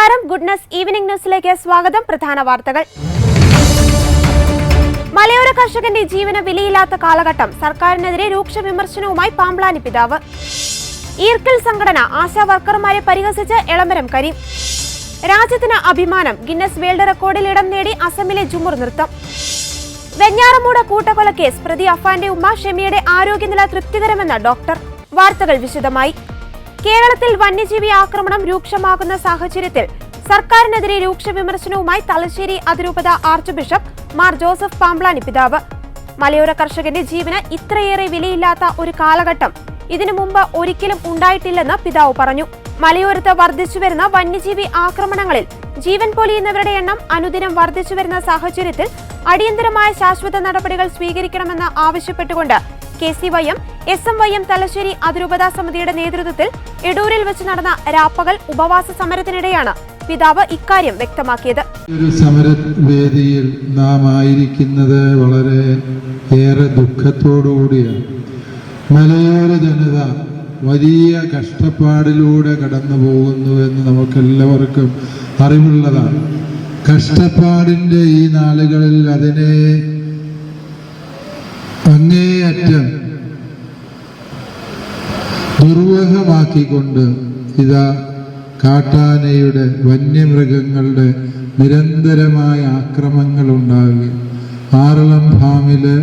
നമസ്കാരം, goodness evening ന്യൂസിലേക്ക് സ്വാഗതം. പ്രധാന വാർത്തകൾ. മലയോര കർഷകന്റെ ജീവന് വിലയില്ലാത്ത കാലഘട്ടം. സർക്കാരിനെതിരെ രൂക്ഷ വിമർശനവുമായി പാമ്പ്ളാനി പിതാവ്. ഈർക്കൽ സംഘടന ആശാ വർക്കർമാരെ പരിഹസിച്ച് എളമരം കരീം. രാജ്യത്തിന് അഭിമാനം. ഗിന്നസ് വേൾഡ് റെക്കോർഡിൽ ഇടം നേടി അസമിലെ ജുമുർ നൃത്തം. വെഞ്ഞാറമൂട് കൂട്ടക്കൊലക്കേസ് പ്രതി അഫാന്റെ ഉമ്മ ഷെമിയുടെ ആരോഗ്യനില തൃപ്തികരമെന്ന ഡോക്ടർ. വാർത്തകൾ വിശദമായി. കേരളത്തിൽ വന്യജീവി ആക്രമണം രൂക്ഷമാകുന്ന സാഹചര്യത്തിൽ സർക്കാരിനെതിരെ രൂക്ഷ വിമർശനവുമായി തലശ്ശേരി അതിരൂപത arch bishop Mar Joseph Pamplany പിതാവ്. മലയോര കർഷകന്റെ ജീവന് ഇത്രയേറെ വിലയില്ലാത്ത ഒരു കാലഘട്ടം ഇതിനു മുമ്പ് ഒരിക്കലും ഉണ്ടായിട്ടില്ലെന്ന് പിതാവ് പറഞ്ഞു. മലയോരത്ത് വർദ്ധിച്ചുവരുന്ന വന്യജീവി ആക്രമണങ്ങളിൽ ജീവൻ പൊലിയുന്നവരുടെ എണ്ണം അനുദിനം വർദ്ധിച്ചുവരുന്ന സാഹചര്യത്തിൽ അടിയന്തരമായ ശാശ്വത നടപടികൾ സ്വീകരിക്കണമെന്ന് ആവശ്യപ്പെട്ടുകൊണ്ട് KCYM, SMYM തലശ്ശേരി അതിരൂപതാ സമിതിയുടെ നേതൃത്വത്തിൽ എടൂരിൽ വെച്ച് നടന്ന രാപ്പകൽ ഉപവാസ സമരത്തിനിടെയാണ് പിതാവ് ഇക്കാര്യം വ്യക്തമാക്കിയത്. ഒരു സമരവേദിയിൽ നാം ആയിരിക്കുന്നത് വളരെ ഏറെ ദുഃഖത്തോടുകൂടിയാണ്. മലയോര ജനത വലിയ കഷ്ടപ്പാടിലൂടെ കടന്നു പോകുന്നു എന്ന് നമുക്കെല്ലാവർക്കും അറിവുള്ളതാണ്. കഷ്ടപ്പാടിൻ്റെ ഈ നാളുകളിൽ അതിനെ അങ്ങേയറ്റം ദുർവഹമാക്കിക്കൊണ്ട് ഇതാ കാട്ടാനയുടെ വന്യമൃഗങ്ങളുടെ നിരന്തരമായ ആക്രമങ്ങൾ ഉണ്ടാവുക. ആറളം ഫാമില്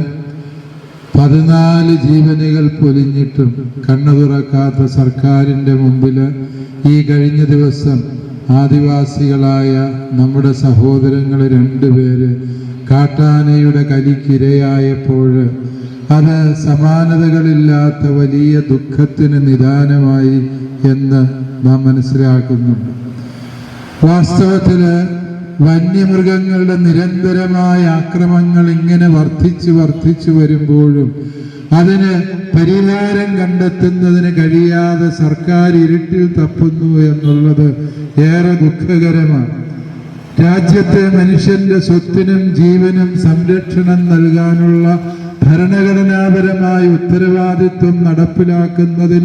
14 ജീവനുകൾ പൊലിഞ്ഞിട്ടും കണ്ണു തുറക്കാത്ത സർക്കാരിൻ്റെ മുമ്പിൽ ഈ കഴിഞ്ഞ ദിവസം ആദിവാസികളായ നമ്മുടെ സഹോദരങ്ങൾ 2 പേര് കാട്ടാനയുടെ കലിക്കിരയായപ്പോൾ അത് സമാനതകളില്ലാത്ത വലിയ ദുഃഖത്തിന് നിദാനമായി എന്ന് നാം മനസ്സിലാക്കുന്നുണ്ട്. വാസ്തവത്തിൽ വന്യമൃഗങ്ങളുടെ നിരന്തരമായ ആക്രമണങ്ങൾ ഇങ്ങനെ വർദ്ധിച്ചു വരുമ്പോഴും അതിന് പരിഹാരം കണ്ടെത്തുന്നതിന് കഴിയാതെ സർക്കാർ ഇരുട്ടിൽ തപ്പുന്നു എന്നുള്ളത് ഏറെ ദുഃഖകരമാണ്. രാജ്യത്തെ മനുഷ്യന്റെ സ്വത്തിനും ജീവനും സംരക്ഷണം നൽകാനുള്ള ഭരണഘടനാപരമായ ഉത്തരവാദിത്വം നടപ്പിലാക്കുന്നതിൽ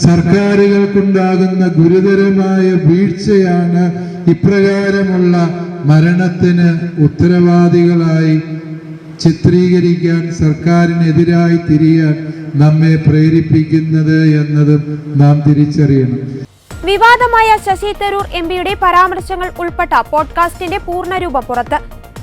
സർക്കാരുകൾക്കുണ്ടാകുന്ന ഗുരുതരമായ വീഴ്ചയാണ് ഇപ്രകാരമുള്ള മരണത്തിന് ഉത്തരവാദികളായി ചിത്രീകരിക്കാൻ, സർക്കാരിനെതിരായി തിരിയാൻ നമ്മെ പ്രേരിപ്പിക്കുന്നത് എന്നതും നാം തിരിച്ചറിയണം. വിവാദമായ ശശി തരൂർ MPയുടെ പരാമർശങ്ങൾ ഉൾപ്പെട്ട പോഡ്കാസ്റ്റിന്റെ പൂർണ്ണരൂപം പുറത്ത്.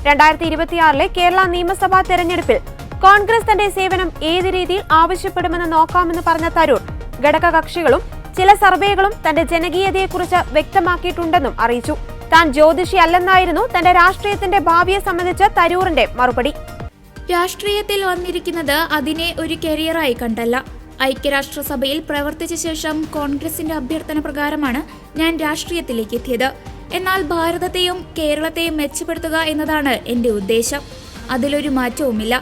2026 കേരള നിയമസഭാ തെരഞ്ഞെടുപ്പിൽ കോൺഗ്രസ് തന്റെ സേവനം ഏത് രീതിയിൽ ആവശ്യപ്പെടുമെന്ന് നോക്കാമെന്ന് പറഞ്ഞ തരൂർ ഘടകകക്ഷികളും ചില സർവേകളും തന്റെ ജനകീയതയെക്കുറിച്ച് വ്യക്തമാക്കിയിട്ടുണ്ടെന്നും അറിയിച്ചു. താൻ ജ്യോതിഷി അല്ലെന്നായിരുന്നു തന്റെ രാഷ്ട്രീയത്തിന്റെ ഭാവിയെ സംബന്ധിച്ച് തരൂറിന്റെ മറുപടി. രാഷ്ട്രീയത്തിൽ വന്നിരിക്കുന്നത് അതിനെ ഒരു കരിയറായി കണ്ടല്ല. ഐക്യരാഷ്ട്രസഭയിൽ പ്രവർത്തിച്ച ശേഷം കോൺഗ്രസിന്റെ അഭ്യർത്ഥന പ്രകാരമാണ് ഞാൻ രാഷ്ട്രീയത്തിലേക്ക് എത്തിയത്. എന്നാൽ ഭാരതത്തെയും കേരളത്തെയും മെച്ചപ്പെടുത്തുക എന്നതാണ് എന്റെ ഉദ്ദേശം. അതിലൊരു മാറ്റവുമില്ല.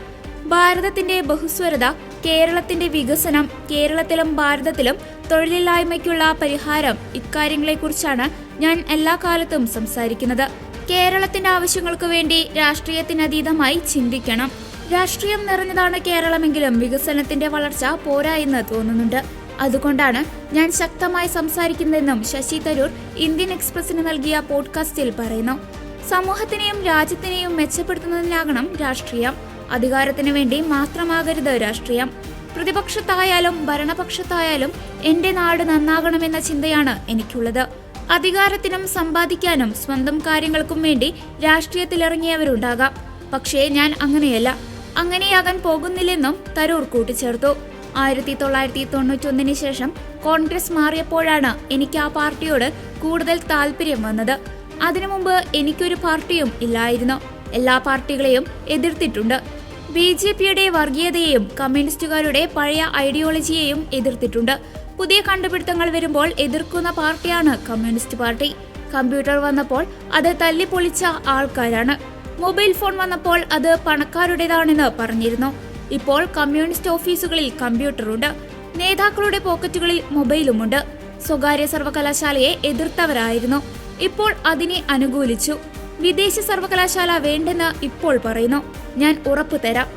ഭാരതത്തിന്റെ ബഹുസ്വരത, കേരളത്തിന്റെ വികസനം, കേരളത്തിലും ഭാരതത്തിലും തൊഴിലില്ലായ്മയ്ക്കുള്ള പരിഹാരം, ഇക്കാര്യങ്ങളെക്കുറിച്ചാണ് ഞാൻ എല്ലാ കാലത്തും സംസാരിക്കുന്നത്. കേരളത്തിന്റെ ആവശ്യങ്ങൾക്ക് വേണ്ടി രാഷ്ട്രീയത്തിനതീതമായി ചിന്തിക്കണം. രാഷ്ട്രീയം നിറഞ്ഞതാണ് കേരളമെങ്കിലും വികസനത്തിന്റെ വളർച്ച പോരാ എന്ന് തോന്നുന്നുണ്ട്. അതുകൊണ്ടാണ് ഞാൻ ശക്തമായി സംസാരിക്കുന്നതെന്നും ശശി തരൂർ ഇന്ത്യൻ എക്സ്പ്രസിന് നൽകിയ പോഡ്കാസ്റ്റിൽ പറയുന്നു. സമൂഹത്തിനെയും രാജ്യത്തിനെയും മെച്ചപ്പെടുത്തുന്നതിനാകണം രാഷ്ട്രീയം. അധികാരത്തിന് വേണ്ടി മാത്രമാകരുത് രാഷ്ട്രീയം. പ്രതിപക്ഷത്തായാലും ഭരണപക്ഷത്തായാലും എന്റെ നാട് നന്നാകണമെന്ന ചിന്തയാണ് എനിക്കുള്ളത്. അധികാരത്തിനും സമ്പാദിക്കാനും സ്വന്തം കാര്യങ്ങൾക്കും വേണ്ടി രാഷ്ട്രീയത്തിലിറങ്ങിയവരുണ്ടാകാം. പക്ഷേ ഞാൻ അങ്ങനെയല്ല, അങ്ങനെയാകാൻ പോകുന്നില്ലെന്നും തരൂർ കൂട്ടിച്ചേർത്തു. 1991 ശേഷം കോൺഗ്രസ് മാറിയപ്പോഴാണ് എനിക്ക് ആ പാർട്ടിയോട് കൂടുതൽ താല്പര്യം വന്നത്. അതിനു മുമ്പ് എനിക്കൊരു പാർട്ടിയും ഇല്ലായിരുന്നു. എല്ലാ പാർട്ടികളെയും എതിർത്തിട്ടുണ്ട്. BJPയുടെ വർഗീയതയെയും കമ്മ്യൂണിസ്റ്റുകാരുടെ പഴയ ഐഡിയോളജിയെയും എതിർത്തിട്ടുണ്ട്. പുതിയ കണ്ടുപിടുത്തങ്ങൾ വരുമ്പോൾ എതിർക്കുന്ന പാർട്ടിയാണ് കമ്മ്യൂണിസ്റ്റ് പാർട്ടി. കമ്പ്യൂട്ടർ വന്നപ്പോൾ അത് തല്ലിപ്പൊളിച്ച ആൾക്കാരാണ്. മൊബൈൽ ഫോൺ വന്നപ്പോൾ അത് പണക്കാരുടേതാണെന്ന് പറഞ്ഞിരുന്നു. ഇപ്പോൾ കമ്മ്യൂണിസ്റ്റ് ഓഫീസുകളിൽ കമ്പ്യൂട്ടറുണ്ട്. നേതാക്കളുടെ പോക്കറ്റുകളിൽ മൊബൈലുമുണ്ട്. സ്വകാര്യ സർവകലാശാലയെ എതിർത്തവരായിരുന്നു. ഇപ്പോൾ അതിനെ അനുകൂലിച്ചു. വിദേശ സർവകലാശാല വേണ്ടെന്ന് ഇപ്പോൾ പറയുന്നു. ഞാൻ ഉറപ്പു തരാം,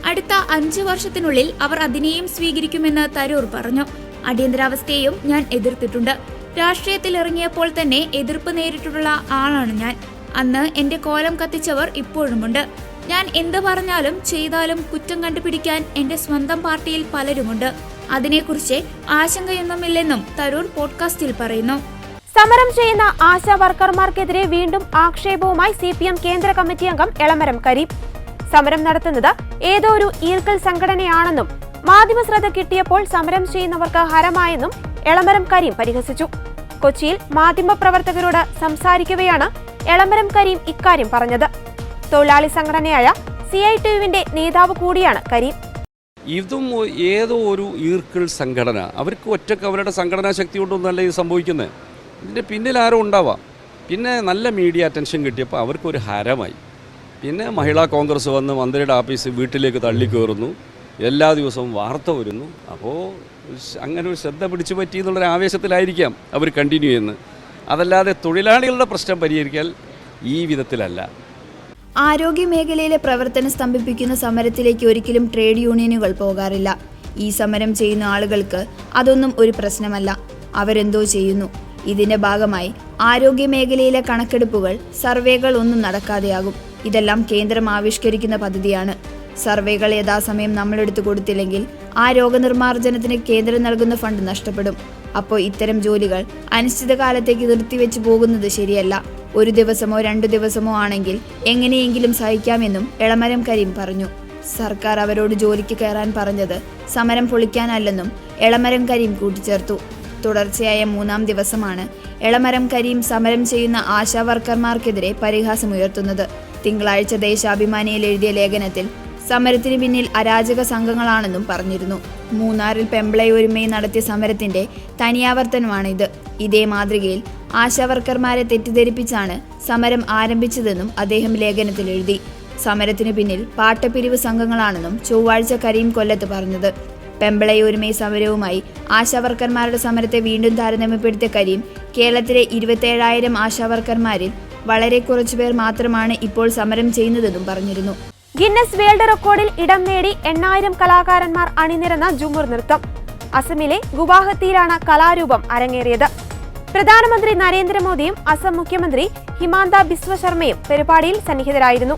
അടുത്ത 5 വർഷത്തിനുള്ളിൽ അവർ അതിനെയും സ്വീകരിക്കുമെന്ന് തരൂർ പറഞ്ഞു. അടിയന്തരാവസ്ഥയെയും ഞാൻ എതിർത്തിട്ടുണ്ട്. രാഷ്ട്രീയത്തിൽ ഇറങ്ങിയപ്പോൾ തന്നെ എതിർപ്പ് നേരിട്ടുള്ള ആളാണ് ഞാൻ. അന്ന് എന്റെ കോലം കത്തിച്ചവർ ഇപ്പോഴുമുണ്ട്. ഞാൻ എന്ത് പറഞ്ഞാലും ചെയ്താലും കുറ്റം കണ്ടുപിടിക്കാൻ എന്റെ സ്വന്തം പാർട്ടിയിൽ പലരുമുണ്ട്. അതിനെക്കുറിച്ച് ആശങ്കയൊന്നുമില്ലെന്നും തരൂർ പോഡ്കാസ്റ്റിൽ പറയുന്നു. സമരം ചെയ്യുന്ന ആശാ വർക്കർമാർക്കെതിരെ വീണ്ടും ആക്ഷേപവുമായി CPM കേന്ദ്ര കമ്മിറ്റി അംഗം എളമരം കരീം. സമരം നടത്തുന്നത് ഏതോ ഒരു ഈർക്കൽ സംഘടനയാണെന്നും മാധ്യമ ശ്രദ്ധ കിട്ടിയപ്പോൾ സമരം ചെയ്യുന്നവർക്ക് ഹരമായെന്നും എളമരം കരീം പരിഹസിച്ചു. കൊച്ചിയിൽ മാധ്യമപ്രവർത്തകരോട് സംസാരിക്കവെയാണ് എളമരം കരീം ഇക്കാര്യം പറഞ്ഞത്. തൊഴിലാളി സംഘടനയായ CITUവിന്റെ നേതാവ് കൂടിയാണ് കരീം. ഇതും ഏതോ ഒരു ഈർക്കിൾ സംഘടന, അവർക്ക് ഒറ്റക്ക് അവരുടെ സംഘടനാ ശക്തി കൊണ്ടൊന്നല്ല ഇത് സംഭവിക്കുന്നത്. ഇതിൻ്റെ പിന്നിൽ ആരോ ഉണ്ടാവാം. പിന്നെ നല്ല മീഡിയ അറ്റൻഷൻ കിട്ടിയപ്പോൾ അവർക്കൊരു ഹരമായി. പിന്നെ മഹിളാ കോൺഗ്രസ് വന്ന് മന്ത്രിയുടെ ഓഫീസ് വീട്ടിലേക്ക് തള്ളിക്കയറുന്നു, എല്ലാ ദിവസവും വാർത്ത വരുന്നു. അപ്പോൾ അങ്ങനെ ഒരു ശ്രദ്ധ പിടിച്ചു പറ്റി എന്നുള്ളൊരു ആവേശത്തിലായിരിക്കാം അവർ കണ്ടിന്യൂ ചെയ്യുന്നത്. അതല്ലാതെ തൊഴിലാളികളുടെ പ്രശ്നം പരിഹരിക്കാൻ ഈ വിധത്തിലല്ല. ആരോഗ്യ മേഖലയിലെ പ്രവർത്തനം സ്തംഭിപ്പിക്കുന്ന സമരത്തിലേക്ക് ഒരിക്കലും ട്രേഡ് യൂണിയനുകൾ പോകാറില്ല. ഈ സമരം ചെയ്യുന്ന ആളുകൾക്ക് അതൊന്നും ഒരു പ്രശ്നമല്ല. അവരെന്തോ ചെയ്യുന്നു. ഇതിന്റെ ഭാഗമായി ആരോഗ്യ മേഖലയിലെ കണക്കെടുപ്പുകൾ, സർവേകൾ ഒന്നും നടക്കാതെയാകും. ഇതെല്ലാം കേന്ദ്രം ആവിഷ്കരിക്കുന്ന പദ്ധതിയാണ്. സർവേകൾ യഥാസമയം നമ്മളെടുത്ത് കൊടുത്തില്ലെങ്കിൽ ആ രോഗനിർമ്മാർജ്ജനത്തിന് കേന്ദ്രം നൽകുന്ന ഫണ്ട് നഷ്ടപ്പെടും. അപ്പോൾ ഇത്തരം ജോലികൾ അനിശ്ചിതകാലത്തേക്ക് നിർത്തിവെച്ച് പോകുന്നത് ശരിയല്ല. ഒരു ദിവസമോ 2 ദിവസമോ ആണെങ്കിൽ എങ്ങനെയെങ്കിലും സഹിക്കാമെന്നും എളമരം കരീം പറഞ്ഞു. സർക്കാർ അവരോട് ജോലിക്ക് കയറാൻ പറഞ്ഞത് സമരം പൊളിക്കാനല്ലെന്നും എളമരം കരീം കൂട്ടിച്ചേർത്തു. തുടർച്ചയായ 3-ാം ദിവസമാണ് എളമരം കരീം സമരം ചെയ്യുന്ന ആശാ വർക്കർമാർക്കെതിരെ പരിഹാസമുയർത്തുന്നത്. തിങ്കളാഴ്ച ദേശാഭിമാനിയിൽ എഴുതിയ ലേഖനത്തിൽ സമരത്തിന് പിന്നിൽ അരാജക സംഘങ്ങളാണെന്നും പറഞ്ഞിരുന്നു. മൂന്നാറിൽ പെമ്പിളയൊരുമയിൽ നടത്തിയ സമരത്തിന്റെ തനിയാവർത്തനമാണിത്. ഇതേ മാതൃകയിൽ ആശാവർക്കർമാരെ തെറ്റിദ്ധരിപ്പിച്ചാണ് സമരം ആരംഭിച്ചതെന്നും അദ്ദേഹം ലേഖനത്തിൽ എഴുതി. സമരത്തിനു പിന്നിൽ പാട്ടപ്പിരിവ് സംഘങ്ങളാണെന്നും ചൊവ്വാഴ്ച കരീം കൊല്ലത്ത് പറഞ്ഞത്. പെമ്പിളയൊരുമൈ സമരവുമായി ആശാവർക്കർമാരുടെ സമരത്തെ വീണ്ടും താരതമ്യപ്പെടുത്തിയ കരീം കേരളത്തിലെ 27,000 ആശാവർക്കർമാരിൽ വളരെ കുറച്ചുപേർ മാത്രമാണ് ഇപ്പോൾ സമരം ചെയ്യുന്നതെന്നും പറഞ്ഞിരുന്നു. ഗിന്നസ് വേൾഡ് റെക്കോർഡിൽ ഇടം നേടി 8,000 കലാകാരന്മാർ അണിനിരന്ന ജുമുർ നൃത്തം. അസമിലെ ഗുവാഹത്തിയിലാണ് കലാരൂപം അരങ്ങേറിയത്. പ്രധാനമന്ത്രി നരേന്ദ്രമോദിയും അസം മുഖ്യമന്ത്രി ഹിമാന്ത ബിസ്വ ശർമ്മയും പരിപാടിയിൽ സന്നിഹിതരായിരുന്നു.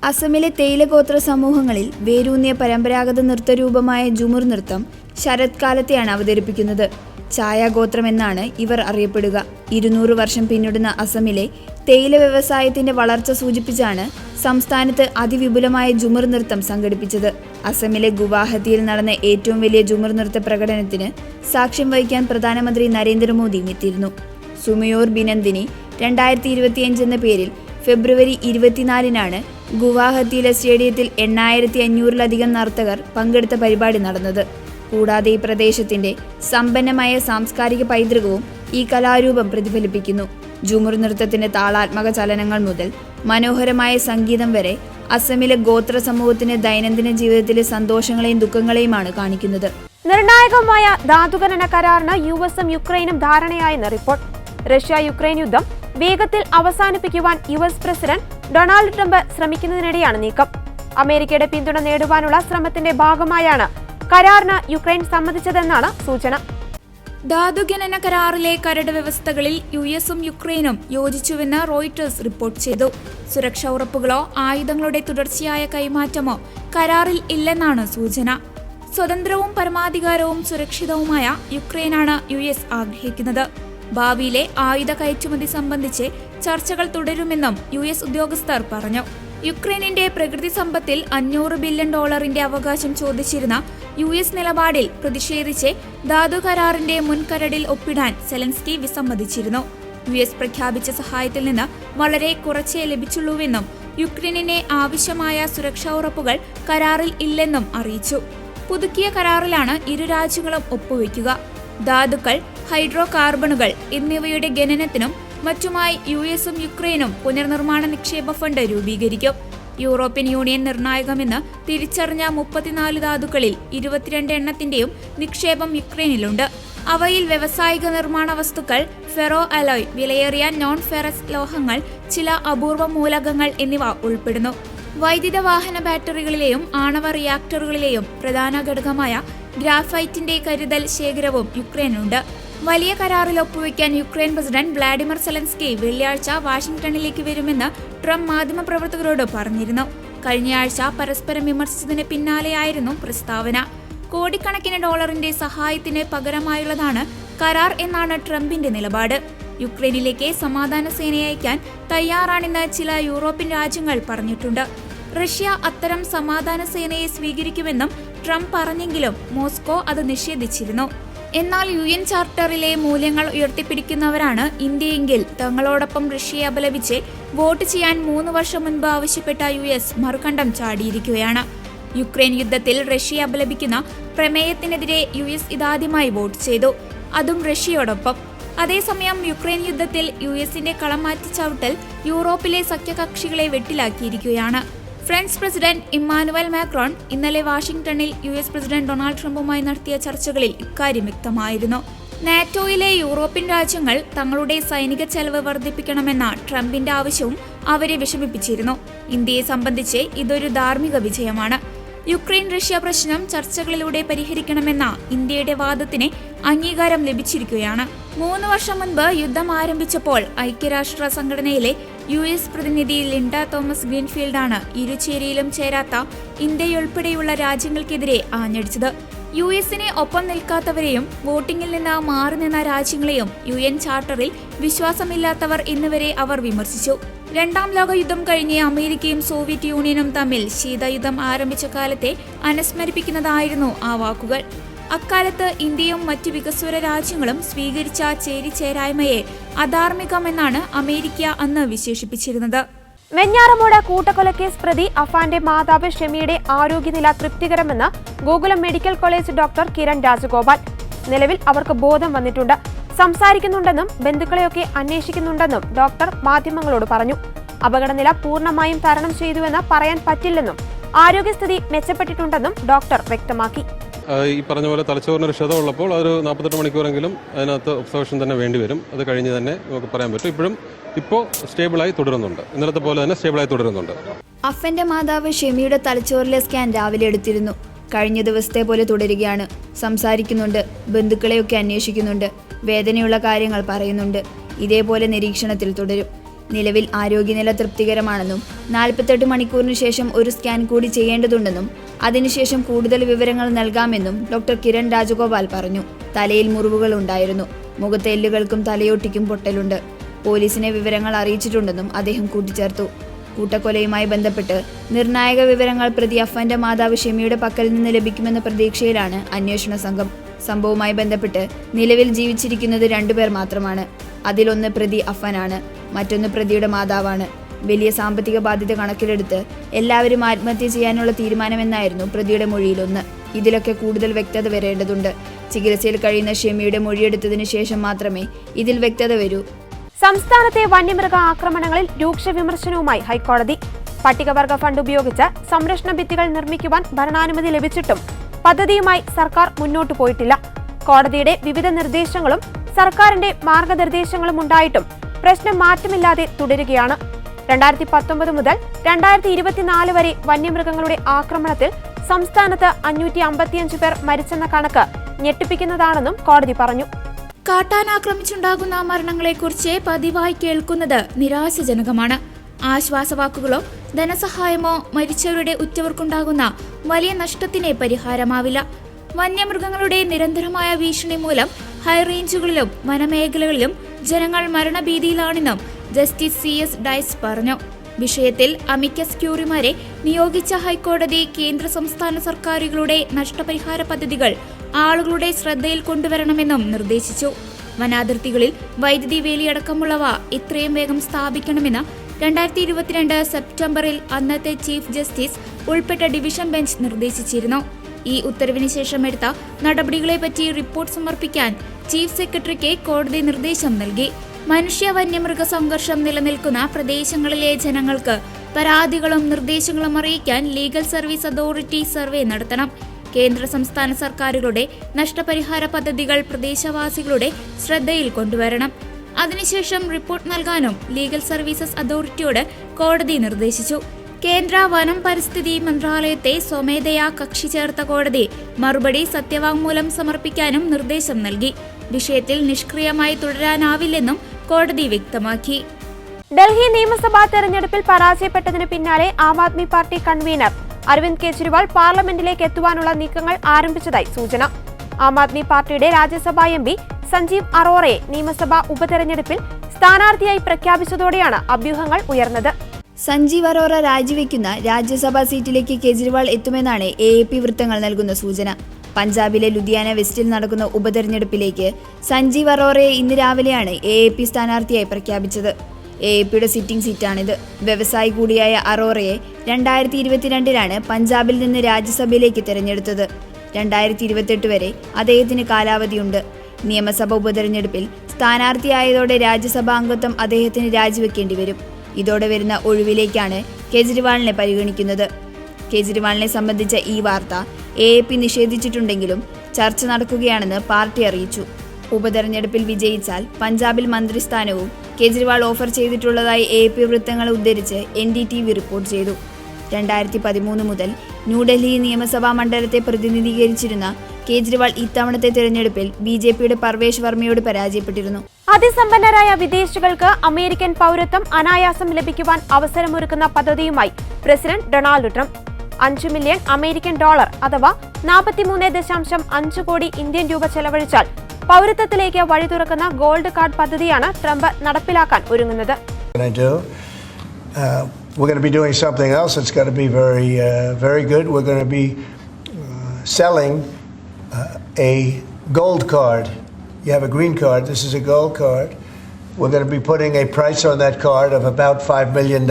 അസമിലെ തേയിലഗോത്ര സമൂഹങ്ങളിൽ വേരൂന്നിയ പരമ്പരാഗത നൃത്തരൂപമായ ജുമുർ നൃത്തം ശരത്കാലത്തെയാണ് അവതരിപ്പിക്കുന്നത്. ഛായാഗോത്രം എന്നാണ് ഇവർ അറിയപ്പെടുക. 200 വർഷം പിന്നിടുന്ന അസമിലെ തേയില വ്യവസായത്തിന്റെ വളർച്ച സൂചിപ്പിച്ചാണ് സംസ്ഥാനത്ത് അതിവിപുലമായ ജുമുർ നൃത്തം സംഘടിപ്പിച്ചത്. അസമിലെ ഗുവാഹത്തിയിൽ നടന്ന ഏറ്റവും വലിയ ജുമുർ നൃത്ത പ്രകടനത്തിന് സാക്ഷ്യം വഹിക്കാൻ പ്രധാനമന്ത്രി നരേന്ദ്രമോദിയും എത്തിയിരുന്നു. സുമയോർ ബിനന്ദിനി 2025 എന്ന പേരിൽ ഫെബ്രുവരി 24-നാണ് ഗുവാഹത്തിയിലെ സ്റ്റേഡിയത്തിൽ 8,500-ലധികം നർത്തകർ പങ്കെടുത്ത പരിപാടി നടന്നത്. കൂടാതെ ഈ പ്രദേശത്തിന്റെ സമ്പന്നമായ സാംസ്കാരിക പൈതൃകവും ഈ കലാരൂപം പ്രതിഫലിപ്പിക്കുന്നു. ജുമുർ നൃത്തത്തിന്റെ താളാത്മക ചലനങ്ങൾ മുതൽ മനോഹരമായ സംഗീതം വരെ അസമിലെ ഗോത്ര സമൂഹത്തിന്റെ ദൈനംദിന ജീവിതത്തിലെ സന്തോഷങ്ങളെയും ദുഃഖങ്ങളെയുമാണ് കാണിക്കുന്നത്. നിർണായകമായ ധാതുഖനന കരാറിന് US-ഉം യുക്രൈനും ധാരണയായെന്ന് റിപ്പോർട്ട്. റഷ്യ-യുക്രൈൻ യുദ്ധം വേഗത്തിൽ അവസാനിപ്പിക്കുവാൻ US പ്രസിഡന്റ് ഡൊണാൾഡ് ട്രംപ് ശ്രമിക്കുന്നതിനിടെയാണ് നീക്കം. അമേരിക്കയുടെ പിന്തുണ നേടുവാനുള്ള ശ്രമത്തിന്റെ ഭാഗമായാണ് കരാറിന് യുക്രൈൻ സമ്മതിച്ചതെന്നാണ് സൂചന. ധാതുഖനന കരാറിലെ കരട് വ്യവസ്ഥകളിൽ US-ഉം യുക്രൈനും യോജിച്ചുവെന്ന് റോയിട്ടേഴ്സ് റിപ്പോർട്ട് ചെയ്തു. സുരക്ഷാ ഉറപ്പുകളോ ആയുധങ്ങളുടെ തുടർച്ചയായ കൈമാറ്റമോ കരാറിൽ ഇല്ലെന്നാണ് സൂചന. സ്വതന്ത്രവും പരമാധികാരവും സുരക്ഷിതവുമായ യുക്രൈനാണ് US ആഗ്രഹിക്കുന്നത്. ഭാവിയിലെ ആയുധ കയറ്റുമതി സംബന്ധിച്ച് ചർച്ചകൾ തുടരുമെന്നും US ഉദ്യോഗസ്ഥർ പറഞ്ഞു. യുക്രൈനിന്റെ പ്രകൃതി സമ്പത്തിൽ $500 ബില്യൺ അവകാശം ചോദിച്ചിരുന്ന US നിലപാടിൽ പ്രതിഷേധിച്ച് ധാതു കരാറിന്റെ മുൻകരടിൽ ഒപ്പിടാൻ സെലൻസ്കി വിസമ്മതിച്ചിരുന്നു. US പ്രഖ്യാപിച്ച സഹായത്തിൽ നിന്ന് വളരെ കുറച്ചേ ലഭിച്ചുള്ളൂവെന്നും യുക്രൈനിന് ആവശ്യമായ സുരക്ഷാ ഉറപ്പുകൾ കരാറിൽ ഇല്ലെന്നും അറിയിച്ചു. പുതുക്കിയ കരാറിലാണ് ഇരു രാജ്യങ്ങളും ഒപ്പുവെക്കുക. ധാതുക്കൾ, ഹൈഡ്രോ കാർബണുകൾ എന്നിവയുടെ ഖനനത്തിനും മറ്റുമായി യുഎസും യുക്രൈനും പുനർനിർമ്മാണ നിക്ഷേപ ഫണ്ട് രൂപീകരിക്കും. യൂറോപ്യൻ യൂണിയൻ നിർണായകമെന്ന് തിരിച്ചറിഞ്ഞ 34 ധാതുക്കളിൽ 22 എണ്ണത്തിന്റെയും നിക്ഷേപം യുക്രൈനിലുണ്ട്. അവയിൽ വ്യവസായിക നിർമ്മാണ വസ്തുക്കൾ, ഫെറോ അലോയ്, വിലയേറിയ നോൺ ഫെറസ് ലോഹങ്ങൾ, ചില അപൂർവ മൂലകങ്ങൾ എന്നിവ ഉൾപ്പെടുന്നു. വൈദ്യുത വാഹന ബാറ്ററികളിലെയും ആണവ റിയാക്ടറുകളിലെയും പ്രധാന ഘടകമായ ഗ്രാഫൈറ്റിന്റെ കരുതൽ ശേഖരവും യുക്രൈനുണ്ട്. വലിയ കരാറിൽ ഒപ്പുവെക്കാൻ യുക്രൈൻ പ്രസിഡന്റ് വ്ളാഡിമിർ സെലൻസ്കി വെള്ളിയാഴ്ച വാഷിംഗ്ടണിലേക്ക് വരുമെന്ന് ട്രംപ് മാധ്യമപ്രവർത്തകരോട് പറഞ്ഞിരുന്നു. കഴിഞ്ഞയാഴ്ച പരസ്പരം വിമർശിച്ചതിന് പിന്നാലെയായിരുന്നു പ്രസ്താവന. കോടിക്കണക്കിന് ഡോളറിന്റെ സഹായത്തിന് പകരമായുള്ളതാണ് കരാർ എന്നാണ് ട്രംപിന്റെ നിലപാട്. യുക്രൈനിലേക്ക് സമാധാന സേനയെ അയക്കാൻ തയ്യാറാണെന്ന് ചില യൂറോപ്യൻ രാജ്യങ്ങൾ പറഞ്ഞിട്ടുണ്ട്. റഷ്യ അത്തരം സമാധാന സേനയെ സ്വീകരിക്കുമെന്നും ട്രംപ് പറഞ്ഞെങ്കിലും മോസ്കോ അത് നിഷേധിച്ചിരുന്നു. എന്നാൽ UN ചാർട്ടറിലെ മൂല്യങ്ങൾ ഉയർത്തിപ്പിടിക്കുന്നവരാണ് ഇന്ത്യയെങ്കിൽ തങ്ങളോടൊപ്പം റഷ്യയെ അപലപിച്ച് വോട്ട് ചെയ്യാൻ 3 വർഷം മുൻപ് ആവശ്യപ്പെട്ട US മറുകണ്ഠം ചാടിയിരിക്കുകയാണ്. യുക്രൈൻ യുദ്ധത്തിൽ റഷ്യയെ അപലപിക്കുന്ന പ്രമേയത്തിനെതിരെ US ഇതാദ്യമായി വോട്ട് ചെയ്തു, അതും റഷ്യയോടൊപ്പം. അതേസമയം യുക്രൈൻ യുദ്ധത്തിൽ USന്റെ കളം മാറ്റി ചവിട്ടൽ യൂറോപ്പിലെ സഖ്യകക്ഷികളെ വെട്ടിലാക്കിയിരിക്കുകയാണ്. ഫ്രഞ്ച് പ്രസിഡന്റ് ഇമ്മാനുവൽ മാക്രോൺ ഇന്നലെ വാഷിംഗ്ടണിൽ US പ്രസിഡന്റ് ഡൊണാൾഡ് ട്രംപുമായി നടത്തിയ ചർച്ചകളിൽ ഇക്കാര്യം വ്യക്തമായിരുന്നു. നാറ്റോയിലെ യൂറോപ്യൻ രാജ്യങ്ങൾ തങ്ങളുടെ സൈനിക ചെലവ് വർദ്ധിപ്പിക്കണമെന്ന ട്രംപിന്റെ ആവശ്യവും അവരെ വിഷമിപ്പിച്ചിരുന്നു. ഇന്ത്യയെ സംബന്ധിച്ച് ഇതൊരു ധാർമ്മിക വിജയമാണ്. യുക്രൈൻ റഷ്യ പ്രശ്നം ചർച്ചകളിലൂടെ പരിഹരിക്കണമെന്ന ഇന്ത്യയുടെ വാദത്തിന് അംഗീകാരം ലഭിച്ചിരിക്കുകയാണ്. 3 വർഷം മുൻപ് യുദ്ധം ആരംഭിച്ചപ്പോൾ ഐക്യരാഷ്ട്ര സംഘടനയിലെ US പ്രതിനിധി ലിൻഡ തോമസ് ഗ്രീൻഫീൽഡാണ് ഇരുചേരിയിലും ചേരാത്ത ഇന്ത്യയുൾപ്പെടെയുള്ള രാജ്യങ്ങൾക്കെതിരെ ആഞ്ഞടിച്ചത്. USനെ ഒപ്പം നിൽക്കാത്തവരെയും വോട്ടിംഗിൽ നിന്ന് മാറി നിന്ന രാജ്യങ്ങളെയും UN ചാർട്ടറിൽ വിശ്വാസമില്ലാത്തവർ എന്നിവരെ അവർ വിമർശിച്ചു. 2ാം ലോക യുദ്ധം കഴിഞ്ഞ് അമേരിക്കയും സോവിയറ്റ് യൂണിയനും തമ്മിൽ ശീതയുദ്ധം ആരംഭിച്ച കാലത്തെ അനുസ്മരിപ്പിക്കുന്നതായിരുന്നു ആ വാക്കുകൾ. അക്കാലത്ത് ഇന്ത്യയും മറ്റ് വികസ്വര രാജ്യങ്ങളും സ്വീകരിച്ച ചേരിചേരായ്മയെ അധാർമികമെന്നാണ് അമേരിക്ക അന്ന് വിശേഷിപ്പിച്ചിരുന്നത്. വെഞ്ഞാറമൂട് കൂട്ടക്കൊലക്കേസ് പ്രതി അഫാന്റെ മാതാവ് ഷെമിയുടെ ആരോഗ്യനില തൃപ്തികരമെന്ന് Gokulam medical college doctor Kiran Rajagopal. നിലവിൽ അവർക്ക് ബോധം വന്നിട്ടുണ്ട്, സംസാരിക്കുന്നുണ്ടെന്നും ബന്ധുക്കളെയൊക്കെ അന്വേഷിക്കുന്നുണ്ടെന്നും ഡോക്ടർ മാധ്യമങ്ങളോട് പറഞ്ഞു. അപകടനില പൂർണ്ണമായും തരണം ചെയ്തുവെന്ന് പറയാൻ പറ്റില്ലെന്നും ആരോഗ്യസ്ഥിതി മെച്ചപ്പെട്ടിട്ടുണ്ടെന്നും ഡോക്ടർ വ്യക്തമാക്കി. ഈ പറഞ്ഞ പോലെ തലച്ചോറിനൊരു ക്ഷതം ഉള്ളപ്പോൾ ഒരു 48 മണിക്കൂറെങ്കിലും അതിനകത്ത് ഒബ്സർവേഷൻ തന്നെ വേണ്ടിവരും. അത് കഴിഞ്ഞ് തന്നെ നമുക്ക് പറയാൻ പറ്റും. ഇപ്പോൾ സ്റ്റേബിളായി തുടരുന്നുണ്ട്, ഇന്നലത്തെ പോലെ തന്നെ സ്റ്റേബിളായി തുടരുന്നുണ്ട്. അഫന്റെ മാതാവ് ഷെമിയുടെ തലച്ചോറിലെ സ്കാൻ രാവിലെ എടുത്തിരുന്നു. കഴിഞ്ഞ ദിവസത്തെ പോലെ തുടരുകയാണ്. സംസാരിക്കുന്നുണ്ട്, ബന്ധുക്കളെയൊക്കെ അന്വേഷിക്കുന്നുണ്ട്, വേദനയുള്ള കാര്യങ്ങൾ പറയുന്നുണ്ട്. ഇതേപോലെ നിരീക്ഷണത്തിൽ തുടരും. നിലവിൽ ആരോഗ്യനില തൃപ്തികരമാണെന്നും 48 മണിക്കൂറിന് ശേഷം ഒരു സ്കാൻ കൂടി ചെയ്യേണ്ടതുണ്ടെന്നും അതിനുശേഷം കൂടുതൽ വിവരങ്ങൾ നൽകാമെന്നും ഡോക്ടർ കിരൺ രാജഗോപാൽ പറഞ്ഞു. തലയിൽ മുറിവുകൾ ഉണ്ടായിരുന്നു, മുഖത്തെ എല്ലുകൾക്കും തലയോട്ടിക്കും പൊട്ടലുണ്ട്. പോലീസിനെ വിവരങ്ങൾ അറിയിച്ചിട്ടുണ്ടെന്നും അദ്ദേഹം കൂട്ടിച്ചേർത്തു. കൂട്ടക്കൊലയുമായി ബന്ധപ്പെട്ട് നിർണായക വിവരങ്ങൾ പ്രതി അഫന്റെ മാതാവ് ഷെമിയുടെ പക്കൽ നിന്ന് ലഭിക്കുമെന്ന പ്രതീക്ഷയിലാണ് അന്വേഷണ സംഘം. സംഭവവുമായി ബന്ധപ്പെട്ട് നിലവിൽ ജീവിച്ചിരിക്കുന്നത് 2 പേർ മാത്രമാണ്. അതിലൊന്ന് പ്രതി അഫനാണ്, മറ്റൊന്ന് പ്രതിയുടെ മാതാവാണ്. വലിയ സാമ്പത്തിക ബാധ്യത കണക്കിലെടുത്ത് എല്ലാവരും ആത്മഹത്യ ചെയ്യാനുള്ള തീരുമാനമെന്നായിരുന്നു പ്രതിയുടെ മൊഴിയിലൊന്ന്. ഇതിലൊക്കെ കൂടുതൽ വ്യക്തത വരേണ്ടതുണ്ട്. ചികിത്സയിൽ കഴിയുന്ന ഷെമിയുടെ മൊഴിയെടുത്തതിനു ശേഷം മാത്രമേ ഇതിൽ വ്യക്തത വരൂ. സംസ്ഥാനത്തെ വന്യമൃഗ ആക്രമണങ്ങളിൽ രൂക്ഷ വിമർശനവുമായി ഹൈക്കോടതി. പട്ടികവർഗ ഫണ്ട് ഉപയോഗിച്ച് സംരക്ഷണ ഭിത്തികൾ നിർമ്മിക്കുവാൻ ഭരണാനുമതി ലഭിച്ചിട്ടും പദ്ധതിയുമായി സർക്കാർ മുന്നോട്ടു പോയിട്ടില്ല. കോടതിയുടെ വിവിധ നിർദ്ദേശങ്ങളും സർക്കാരിന്റെ മാർഗനിർദ്ദേശങ്ങളും ഉണ്ടായിട്ടും പ്രശ്നം മാറ്റമില്ലാതെ തുടരുകയാണ്. 2019 മുതൽ 2024 വരെ വന്യമൃഗങ്ങളുടെ ആക്രമണത്തിൽ സംസ്ഥാനത്ത് 555 പേർ മരിച്ചെന്ന കണക്ക് ഞെട്ടിപ്പിക്കുന്നതാണെന്നും കോടതി പറഞ്ഞു. കാട്ടാൻ ആക്രമിച്ചുണ്ടാകുന്ന മരണങ്ങളെക്കുറിച്ച് പതിവായി കേൾക്കുന്നത് നിരാശാജനകമാണ്. ആശ്വാസവാക്കുകളോ ധനസഹായമോ മരിച്ചവരുടെ ഉറ്റവർക്കുണ്ടാകുന്ന വലിയ നഷ്ടത്തിന് പരിഹാരമാവില്ല. വന്യമൃഗങ്ങളുടെ നിരന്തരമായ ഭീഷണി മൂലം ഹൈറേഞ്ചുകളിലും വനമേഖലകളിലും ജനങ്ങൾ മരണഭീതിയിലാണെന്നും ജസ്റ്റിസ് CS ഡൈസ് പറഞ്ഞു. വിഷയത്തിൽ അമിക്കസ് ക്യൂറിമാരെ നിയോഗിച്ച ഹൈക്കോടതി കേന്ദ്ര സംസ്ഥാന സർക്കാരുകളുടെ നഷ്ടപരിഹാര പദ്ധതികൾ ആളുകളുടെ ശ്രദ്ധയിൽ കൊണ്ടുവരണമെന്നും നിർദ്ദേശിച്ചു. വനാതിർത്തികളിൽ വൈദ്യുതി വേലിയടക്കമുള്ളവ എത്രയും വേഗം സ്ഥാപിക്കണമെന്ന് 2022 സെപ്റ്റംബറിൽ അന്നത്തെ ചീഫ് ജസ്റ്റിസ് ഉൾപ്പെട്ട ഡിവിഷൻ ബെഞ്ച് നിർദ്ദേശിച്ചിരുന്നു. ഈ ഉത്തരവിന് ശേഷം എടുത്ത നടപടികളെപ്പറ്റി റിപ്പോർട്ട് സമർപ്പിക്കാൻ ചീഫ് സെക്രട്ടറിക്ക് കോടതി നിർദ്ദേശം നൽകി. മനുഷ്യ വന്യമൃഗ സംഘർഷം നിലനിൽക്കുന്ന പ്രദേശങ്ങളിലെ ജനങ്ങൾക്ക് പരാതികളും നിർദ്ദേശങ്ങളും അറിയിക്കാൻ ലീഗൽ സർവീസ് അതോറിറ്റി സർവേ നടത്തണം. കേന്ദ്ര സംസ്ഥാന സർക്കാരുകളുടെ നഷ്ടപരിഹാര പദ്ധതികൾ പ്രദേശവാസികളുടെ ശ്രദ്ധയിൽ കൊണ്ടുവരണം. അതിനുശേഷം റിപ്പോർട്ട് നൽകാനും ലീഗൽ സർവീസസ് അതോറിറ്റിയോട് കോടതി നിർദ്ദേശിച്ചു. കേന്ദ്ര വനം പരിസ്ഥിതി മന്ത്രാലയത്തെ സ്വമേധയാ കക്ഷി ചേർത്ത കോടതി മറുപടി സത്യവാങ്മൂലം സമർപ്പിക്കാനും നിർദ്ദേശം നൽകി. വിഷയത്തിൽ നിഷ്ക്രിയമായി തുടരാനാവില്ലെന്നും കോടതി വ്യക്തമാക്കി. ഡൽഹി നിയമസഭാ തെരഞ്ഞെടുപ്പിൽ പരാജയപ്പെട്ടതിന് പിന്നാലെ ആം ആദ്മി പാർട്ടി കൺവീനർ അരവിന്ദ് കെജ്രിവാൾ പാർലമെന്റിലേക്ക് എത്തുവാനുള്ള നീക്കങ്ങൾ ആരംഭിച്ചതായി സൂചന. ആം ആദ്മി പാർട്ടിയുടെ രാജ്യസഭാ എംപി സഞ്ജീവ് അറോറയെ നിയമസഭാ ഉപതെരഞ്ഞെടുപ്പിൽ സ്ഥാനാർത്ഥിയായി പ്രഖ്യാപിച്ചതോടെയാണ് അഭ്യൂഹങ്ങൾ ഉയർന്നത്. സഞ്ജീവ് അറോറ രാജിവെക്കുന്ന രാജ്യസഭാ സീറ്റിലേക്ക് കെജ്രിവാൾ എത്തുമെന്നാണ് AAP വൃത്തങ്ങൾ നൽകുന്ന സൂചന. പഞ്ചാബിലെ ലുധിയാന വെസ്റ്റിൽ നടക്കുന്ന ഉപതെരഞ്ഞെടുപ്പിലേക്ക് സഞ്ജീവ് അറോറയെ ഇന്ന് രാവിലെയാണ് AAP സ്ഥാനാർത്ഥിയായി പ്രഖ്യാപിച്ചത്. AAPയുടെ സിറ്റിംഗ് സീറ്റാണിത്. വ്യവസായി കൂടിയായ അറോറയെ 2022 പഞ്ചാബിൽ നിന്ന് രാജ്യസഭയിലേക്ക് തെരഞ്ഞെടുത്തത്. 2028 വരെ അദ്ദേഹത്തിന് കാലാവധിയുണ്ട്. നിയമസഭ ഉപതെരഞ്ഞെടുപ്പിൽ സ്ഥാനാർത്ഥിയായതോടെ രാജ്യസഭാ അംഗത്വം അദ്ദേഹത്തിന് രാജിവെക്കേണ്ടി വരും. ഇതോടെ വരുന്ന ഒഴിവിലേക്കാണ് കെജ്രിവാളിനെ പരിഗണിക്കുന്നത്. കെജ്രിവാളിനെ സംബന്ധിച്ച ഈ വാർത്ത AAP നിഷേധിച്ചിട്ടുണ്ടെങ്കിലും ചർച്ച നടക്കുകയാണെന്ന് പാർട്ടി അറിയിച്ചു. ഉപതെരഞ്ഞെടുപ്പിൽ വിജയിച്ചാൽ പഞ്ചാബിൽ മന്ത്രിസ്ഥാനവും കെജ്രിവാൾ ഓഫർ ചെയ്തിട്ടുള്ളതായി AAP വൃത്തങ്ങളെ ഉദ്ധരിച്ച് NDTV റിപ്പോർട്ട് ചെയ്തു. 2013 മുതൽ ന്യൂഡൽഹി നിയമസഭാ മണ്ഡലത്തെ പ്രതിനിധീകരിച്ചിരുന്ന കേജ്രിവാൾ ഇത്തവണത്തെ തെരഞ്ഞെടുപ്പിൽ BJPയുടെ പർവേഷ് വർമ്മയോട് പരാജയപ്പെട്ടിരുന്നു. അതിസമ്പന്നരായ വിദേശികൾക്ക് അമേരിക്കൻ പൗരത്വം അനായാസം ലഭിക്കുവാൻ അവസരമൊരുക്കുന്ന പദ്ധതിയുമായി president Donald Trump. $5 million American അഥവാ 43.5 കോടി ഇന്ത്യൻ രൂപ ചെലവഴിച്ചാൽ പൗരത്വത്തിലേക്ക് വഴി തുറക്കുന്ന ഗോൾഡ് കാർഡ് പദ്ധതിയാണ് ട്രംപ് നടപ്പിലാക്കാൻ ഒരുങ്ങുന്നത്. We're going to be doing something else that's going to be very good. We're going to be selling a gold card. You have a green card. This is a gold card. We're going to be putting a price on that card of about $5 million,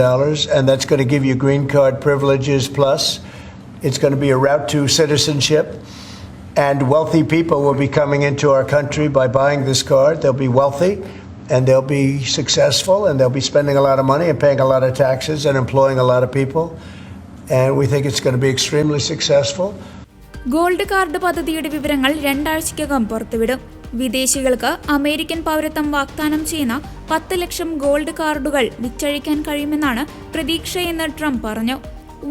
and that's going to give you green card privileges plus. It's going to be a route to citizenship, and wealthy people will be coming into our country by buying this card. They'll be wealthy, and they'll be successful, and they'll be spending a lot of money and paying a lot of taxes and employing a lot of people. And we think it's going to be extremely successful. Gold card പദ്ധതിയുടെ വിവരങ്ങൾ 2 ആഴ്ചയ്ക്കകം പുറത്തുവിടും. വിദേശികൾക്ക് American പൗരത്വം വാഗ്ദാനം ചെയ്യുന്ന 10 ലക്ഷം gold കാർഡുകൾ വിറ്റഴിക്കാൻ കഴിയുമെന്നാണ് പ്രതീക്ഷയെന്ന് Trump പറഞ്ഞു.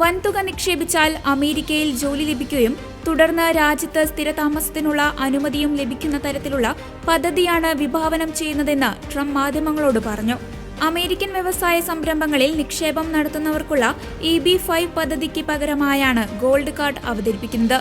വൻതുക നിക്ഷേപിച്ചാൽ അമേരിക്കയിൽ ജോലി ലഭിക്കുകയും തുടർന്ന് രാജ്യത്ത് സ്ഥിരതാമസത്തിനുള്ള അനുമതിയും ലഭിക്കുന്ന തരത്തിലുള്ള പദ്ധതിയാണ് വിഭാവനം ചെയ്യുന്നതെന്ന് ട്രംപ് മാധ്യമങ്ങളോട് പറഞ്ഞു. അമേരിക്കൻ വ്യവസായ സംരംഭങ്ങളിൽ നിക്ഷേപം നടത്തുന്നവർക്കുള്ള EB-5 പദ്ധതിക്ക് പകരമായാണ് ഗോൾഡ് കാർഡ് അവതരിപ്പിക്കുന്നത്.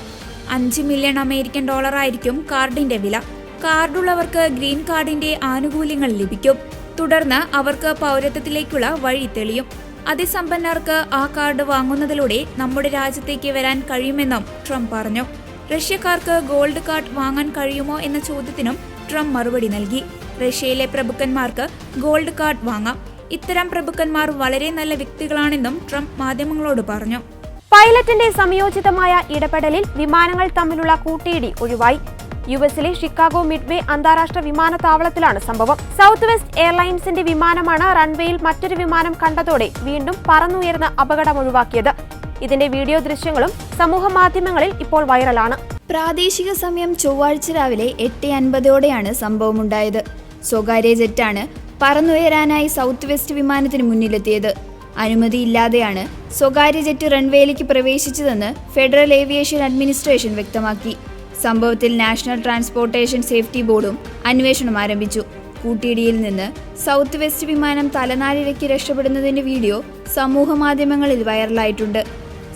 $5 മില്യൺ അമേരിക്കൻ ആയിരിക്കും കാർഡിന്റെ വില. കാർഡുള്ളവർക്ക് ഗ്രീൻ കാർഡിന്റെ ആനുകൂല്യങ്ങൾ ലഭിക്കും. തുടർന്ന് അവർക്ക് പൗരത്വത്തിലേക്കുള്ള വഴി തെളിയും. അതിസമ്പന്നർക്ക് ആ കാർഡ് വാങ്ങുന്നതിലൂടെ നമ്മുടെ രാജ്യത്തേക്ക് വരാൻ കഴിയുമെന്നും ട്രംപ് പറഞ്ഞു. റഷ്യക്കാർക്ക് ഗോൾഡ് കാർഡ് വാങ്ങാൻ കഴിയുമോ എന്ന ചോദ്യത്തിനും ട്രംപ് മറുപടി നൽകി. റഷ്യയിലെ പ്രഭുക്കന്മാർക്ക് ഗോൾഡ് കാർഡ് വാങ്ങാം. ഇത്തരം പ്രഭുക്കന്മാർ വളരെ നല്ല വ്യക്തികളാണെന്നും ട്രംപ് മാധ്യമങ്ങളോട് പറഞ്ഞു. പൈലറ്റിന്റെ സംയോജിതമായ ഇടപെടലിൽ വിമാനങ്ങൾ തമ്മിലുള്ള കൂട്ടിയിടി ഒഴിവായി. യുഎസിലെ ഷിക്കാഗോ മിഡ്വേ അന്താരാഷ്ട്ര വിമാനത്താവളത്തിലാണ് സംഭവം. സൗത്ത് വെസ്റ്റ് എയർലൈൻസിന്റെ വിമാനമാണ് റൺവേയിൽ മറ്റൊരു വിമാനം കണ്ടതോടെ വീണ്ടും പറന്നുയർന്ന അപകടം ഒഴിവാക്കിയത്. ഇതിന്റെ വീഡിയോ ദൃശ്യങ്ങളും സമൂഹ മാധ്യമങ്ങളിൽ ഇപ്പോൾ വൈറലാണ്. പ്രാദേശിക സമയം ചൊവ്വാഴ്ച രാവിലെ 8:50ഓടെയാണ് സംഭവമുണ്ടായത്. സ്വകാര്യ ജെറ്റാണ് പറന്നുയരാനായി സൗത്ത് വെസ്റ്റ് വിമാനത്തിന് മുന്നിലെത്തിയത്. അനുമതിയില്ലാതെയാണ് സ്വകാര്യ ജെറ്റ് റൺവേയിലേക്ക് പ്രവേശിച്ചതെന്ന് ഫെഡറൽ ഏവിയേഷൻ അഡ്മിനിസ്ട്രേഷൻ വ്യക്തമാക്കി. സംഭവത്തിൽ നാഷണൽ ട്രാൻസ്പോർട്ടേഷൻ സേഫ്റ്റി ബോർഡും അന്വേഷണം ആരംഭിച്ചു. കൂട്ടിയിടിയിൽ നിന്ന് സൗത്ത് വെസ്റ്റ് വിമാനം തലനാരിഴയ്ക്ക് രക്ഷപ്പെടുന്നതിന്റെ വീഡിയോ സമൂഹ മാധ്യമങ്ങളിൽ വൈറലായിട്ടുണ്ട്.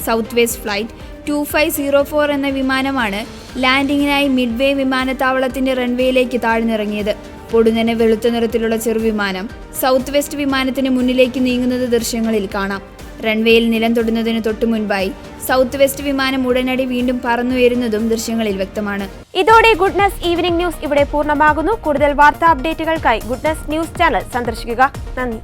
സൗത്ത് വെസ്റ്റ് ഫ്ലൈറ്റ് 2504 എന്ന വിമാനമാണ് ലാൻഡിങ്ങിനായി മിഡ്വേ വിമാനത്താവളത്തിന്റെ റൺവേയിലേക്ക് താഴ്ന്നിറങ്ങിയത്. പൊടുന്നനെ വെളുത്ത നിറത്തിലുള്ള ചെറുവിമാനം സൗത്ത് വെസ്റ്റ് വിമാനത്തിന് മുന്നിലേക്ക് നീങ്ങുന്നത് ദൃശ്യങ്ങളിൽ കാണാം. റൺവേയിൽ നിലം തൊടുന്നതിന് തൊട്ടു മുൻപായി സൗത്ത് വെസ്റ്റ് വിമാനം ഉടനടി വീണ്ടും പറന്നുയരുന്നതും ദൃശ്യങ്ങളിൽ വ്യക്തമാണ്. ഇതോടെ ഗുഡ്നസ് ഈവനിംഗ് ന്യൂസ് ഇവിടെ പൂർണ്ണമാകുന്നു. കൂടുതൽ വാർത്താ അപ്ഡേറ്റുകൾക്കായി ഗുഡ്നസ് ന്യൂസ് ചാനൽ സന്ദർശിക്കുക. നന്ദി.